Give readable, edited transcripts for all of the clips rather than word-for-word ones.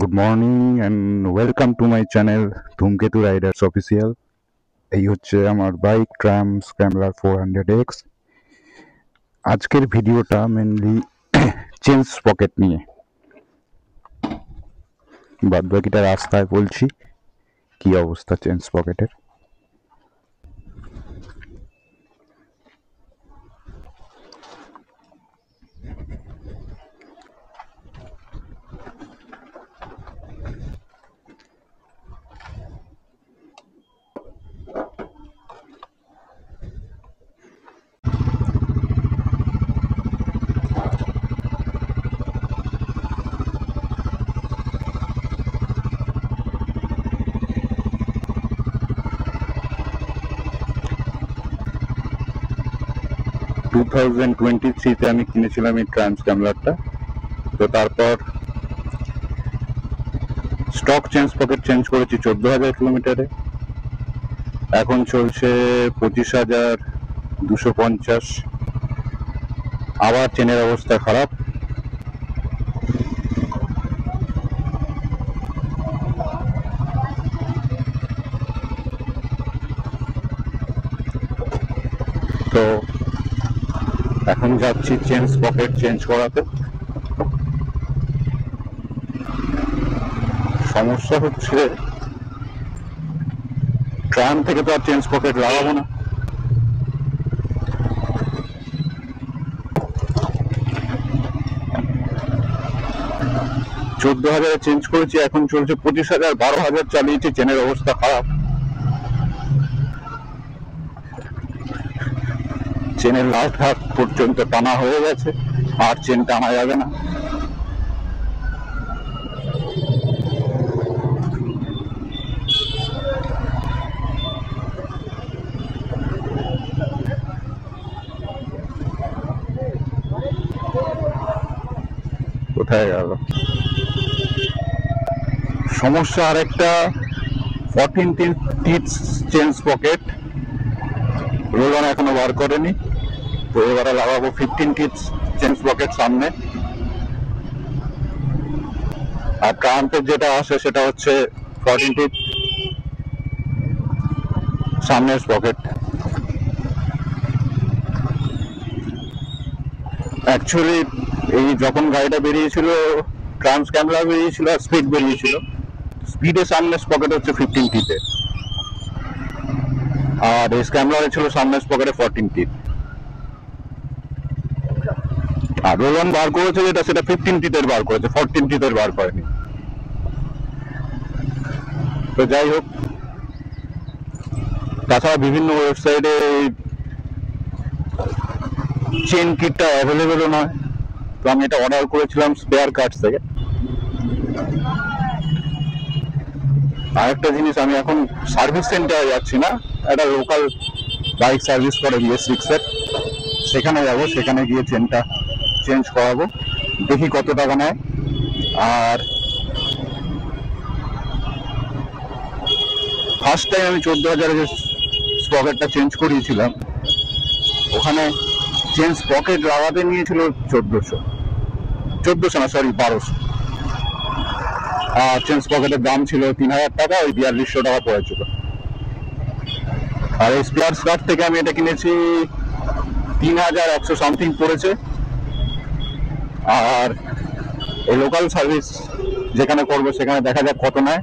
Good morning and welcome to my channel ধূমকেতু Riders official. এই হচ্ছে আমার বাইক ট্রাম স্ক্র্যাম্বলার 400X। আজকের ভিডিওটা মেনলি চেন পকেট নিয়ে, বাদ বাকিটা রাস্তায় বলছি কি অবস্থা চেন পকেটের। 2023-তে আমি কিনেছিলাম এই ট্রাম স্ক্র্যাম্বলারটা। তো তারপর স্টক চেঞ্জ পকেট চেঞ্জ করেছি 14,000 কিলোমিটারে। এখন চলছে 25,250। আবার চেনের অবস্থা খারাপ। তো এখন যাচ্ছি চেঞ্জ পকেট চেঞ্জ করাতে। সমস্যা হচ্ছে ট্রাম থেকে তো আর চেঞ্জ পকেট লাগাবো না। চোদ্দ হাজারে চেঞ্জ করেছি, এখন চলছে 25,000। 12,000 চালিয়েছি, চেনের অবস্থা খারাপ। চেনের লাস্ট হাত পর্যন্ত টানা হয়ে গেছে, আর চেন টানা যাবে না। কোথায় গেল সমস্যা? আরেকটা 14 teeth change pocket roll on এখনো বার করেনি। তো এবারে লাগাবো 15 টিথ চেঞ্জ পকেট সামনে। আর ট্রাম্পের যেটা আসে সেটা হচ্ছে 14 টিথ সামনের পকেট। অ্যাকচুয়ালি এই যখন গাড়িটা বেরিয়েছিল, ট্রাম স্ক্র্যাম্বলার বেরিয়েছিল আর স্পিড বেরিয়েছিল। স্পিডে সামনের পকেট হচ্ছে 15 টিথে, আর এই স্ক্র্যাম্বলারে ছিল সামনের পকেটে 14 টিথ। আর রোলন বার করেছে যেটা, সেটা 15 টিথের বার করেছে, 14 টিথের বার করেনি। তো যাই হোক, তাছাড়া বিভিন্ন ওয়েবসাইটে চেন কিটটা অ্যাভেলেবেলও নয়। তো আমি এটা অর্ডার করেছিলাম স্পেয়ার কার্ডস থেকে। আরেকটা জিনিস, আমি এখন সার্ভিস সেন্টারে যাচ্ছি না, একটা লোকাল বাইক সার্ভিস করে BS6 এর, সেখানে যাবো। সেখানে গিয়ে চেনটা চেঞ্জ করাবো, দেখি কত টাকা নেয়। আর ফার্স্ট টাইম আমি 14,000 যে পকেটটা চেঞ্জ করিয়েছিলাম, ওখানে চেঞ্জ পকেট লাগাতে নিয়েছিল 1400 না, সরি 1200। আর চেঞ্জ পকেটের দাম ছিল 3,000 টাকা, ওই 4200 টাকা পড়েছিল। আর এই স্পেয়ার কার্ড থেকে আমি এটা কিনেছি 3,100 সামথিং পড়েছে। আর এই লোকাল সার্ভিস যেখানে করবো সেখানে দেখা যাক কত নেয়।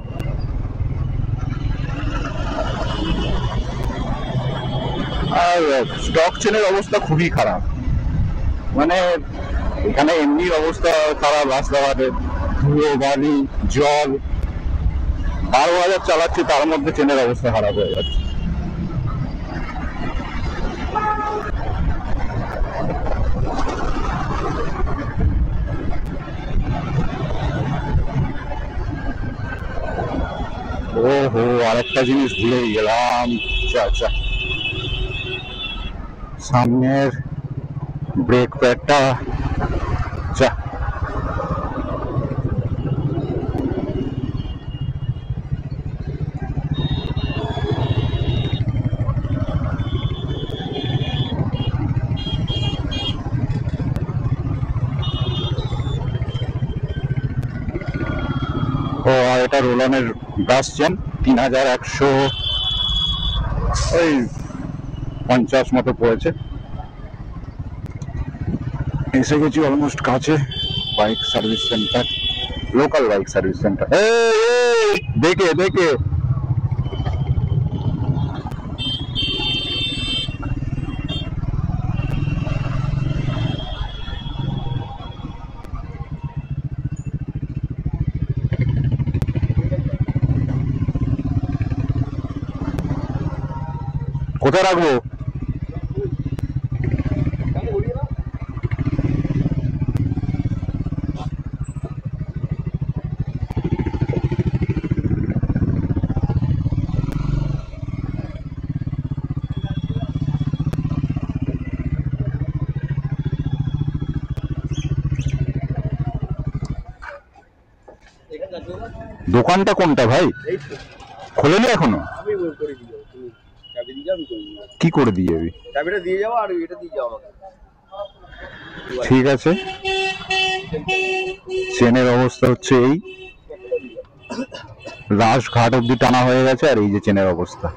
আর স্টক চেনের অবস্থা খুবই খারাপ, মানে এখানে এমনি অবস্থা খারাপ, রাস্তাঘাটে ধুলো বালি জল। 12,000 চালাচ্ছি, তার মধ্যে চেনের অবস্থা খারাপ হয়ে যাচ্ছে। ও হো, আরেকটা জিনিস ভুলেই গেলাম। আচ্ছা, সামনের ব্রেক প্যাডটা। আচ্ছা, ও আর এটা রোলনের ব্রাশ চেন 3100 ওই 50 মতো পড়েছে। এসে গেছি অলমোস্ট কাছে। Bike service centre, local bike service centre. দেখে দেখে কোথায় রাখবো? দোকানটা কোনটা ভাই? খোলেনি এখনো? কি করে দিয়ে যাবি? চাবিটা দিয়ে যাবো আর এটা দিয়ে যাবো। ঠিক আছে। চেনের অবস্থা হচ্ছে এই, রাজঘাট অব্দি টানা হয়ে গেছে। আর এই যে চেনের অবস্থা,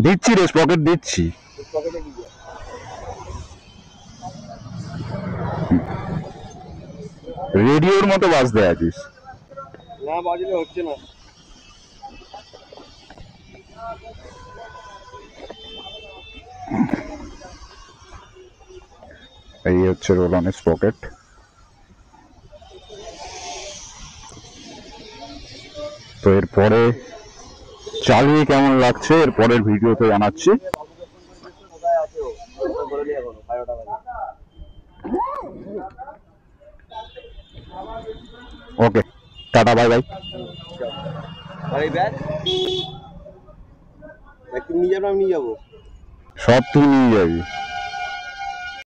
দিচ্ছি রে, পকেট দিচ্ছি। রেডিওর মতো বাজতে আছিস। না বাজলে হচ্ছে না। এই হচ্ছে রোলনের পকেট। তো এরপরে চালিয়ে কেমন লাগছে এর পরের ভিডিওতে জানাচ্ছি। ওকে, টাটা, বাই বাই। নিয়ে যাবো, সব তুই নিয়ে যাবি।